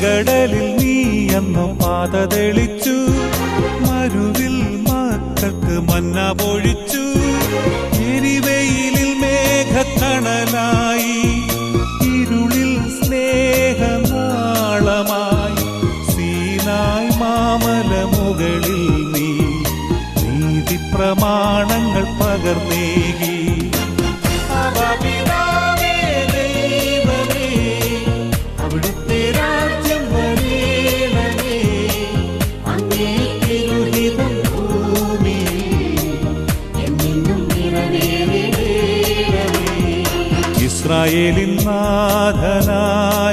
ചെങ്കടലിൽ നീ അന്നു പാത തെളിച്ചു, മരുവിൽ മക്കൾക്ക് മന്ന പൊഴിച്ചു. എരിവെയിലിൽ മേഘത്തണലായി, ഇരുളിൽ സ്നേഹനാളമായി. സീനായ് മാമലമുകളിൽ നീ നീതി പ്രമാണങ്ങൾ പകർന്നേകി. ഇസ്രായേലിൻ നാഥനായ